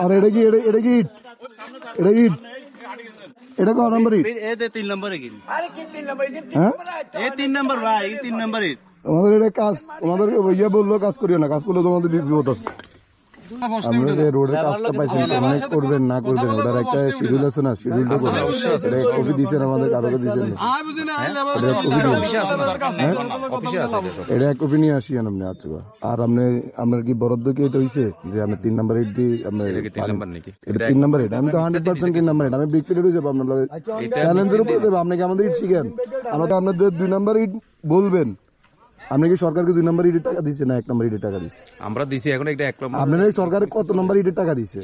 আর এটা কি এটা কি ইট? এটা ইট? এটা কত নম্বর ইট? এতে 3 নম্বরে কি? হ্যাঁ এই 3 নম্বর ভাই, এই 3 নম্বর ইট। তোমাদের এটা কাজ, তোমাদের ইয়ে বললো কাজ করিও না, কাজ করলে তোমাদের বিপদ আছে। আমরা যে রোডের কাজটা পাইছি অনেক করবেন না করবেন, ওটার একটা শিডিউল আছে না, শিডিউলটা করবেন। এটা কপি দিয়েছেন আমাদের, কারোকে দিয়েছেন এটা এক কপি নিয়ে আসি আপনি। আচ্ছা, আর আপনি আপনার কি বরাদ্দ কি এটা হয়েছে যে আমি 3 নাম্বার ইট দিই? আপনার এটা 3 নাম্বার ইট? আমি তো 100% 3 নাম্বার ইট। আমি বিগ পিরিয়ড হয়ে যাবো আপনার চ্যালেঞ্জের উপরে দেবো। আপনি কি আমাদের ইট শিখেন? আমাকে আপনাদের 2 নাম্বার ইট বলবেন। আপনি কি সরকারকে 2 নম্বর ইটের টাকা দিচ্ছে না 1 নম্বর ইটের টাকা দিচ্ছে? আমরা দিছি এখন একটা 1 নম্বর। আপনারা সরকার কত নম্বর ইটের টাকা দিচ্ছে?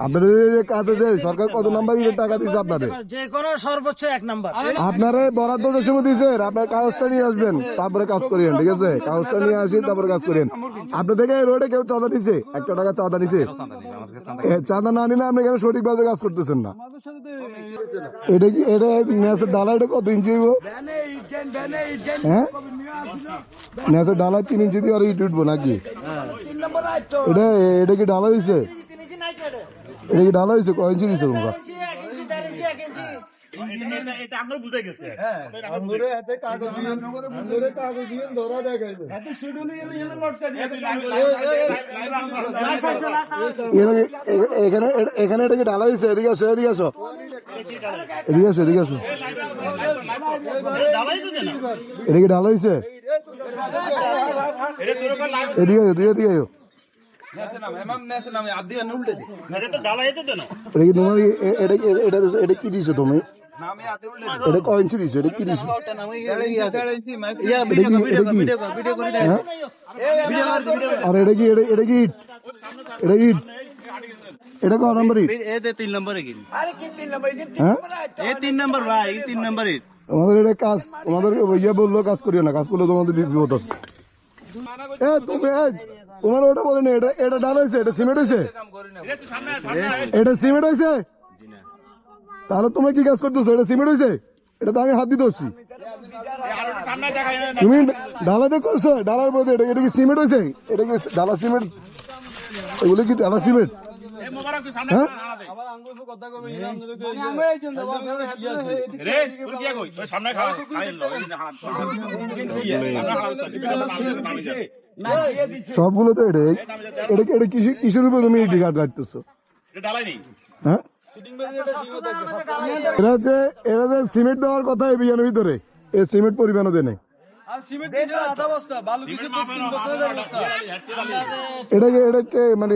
আপনাদের যে কাজে যে সরকার কত নম্বর ইটের টাকা দিচ্ছে আপনাদের? যে কোনো সর্বোচ্চ 1 নাম্বার। আপনারা বরাদ্দ যে সময় দিচ্ছেন, আপনার কাগজটা নিয়ে আসবেন, তারপরে কাজ করিয়েন। ঠিক আছে, কাগজটা নিয়ে আসেন, তারপরে কাজ করিয়েন। আপনার থেকে রোডে কেউ চাঁদা দিচ্ছে? 1 টাকা চাঁদা দিচ্ছে? চাঁদা না নিলে আপনি কেন সঠিকভাবে কাজ করতেছেন না? এটা কি এটা ন্যাসের ডালাইটা কত ইঞ্চি হইব? হ্যাঁ, ন্যাসের ডালা 3 ইঞ্চি দিয়ে আর ইট উঠবো নাকি? এটা এটা কি ডালা দিছে? এটা কি ডালা দিছে? কয় ইঞ্চি দিছে তোমরা? এখানে এটা কি ডালা দিছে? এদিকে আসো, এদিকে আসো, এদিকে আসো, এদিকে আসো। এটা কি ডালা দিছে? এদিকে আয়ো, তুই এদিকে আয়ো। এটা কি দিছো তুমি? এটা কয় ইঞ্চি দিছো? এটা কি দিছো? আর এটা কি এটা কি ইট? এটা ইট? এটা কত নম্বর ইট? এতে 3 নম্বরে কি? হ্যাঁ, এই 3 নম্বর ভাই, এই 3 নম্বর ইট। তোমাদের এটা কাজ, তোমাদের ইয়ে বললো কাজ করিও না, কাজ করলে তোমাদের বিপদ আছে। তুমি তোমার ওটা বলে না, এটা এটা ডাল হয়েছে, এটা সিমেন্ট হয়েছে, এটা সিমেন্ট হয়েছে। তাহলে তুমি কি কাজ করতেছো? এটা সিমেন্ট হয়েছে? এটা তো আমি হাত দিয়ে ধরছি। তুমি ডালাতে করছো, ডালার মধ্যে এটা কি সিমেন্ট হয়েছে? এটা কি ডালা সিমেন্ট? এগুলো কি ডালা সিমেন্ট? হ্যাঁ, সবগুলো তো এটা এটা কিসের উপরে তুমি ইটি গাছ কাটতেছো? হ্যাঁ, এরা যে সিমেন্ট দেওয়ার কথা এই বিয়ানের ভিতরে, এই সিমেন্ট পরিমাণও দেয় নাই। এটা মানে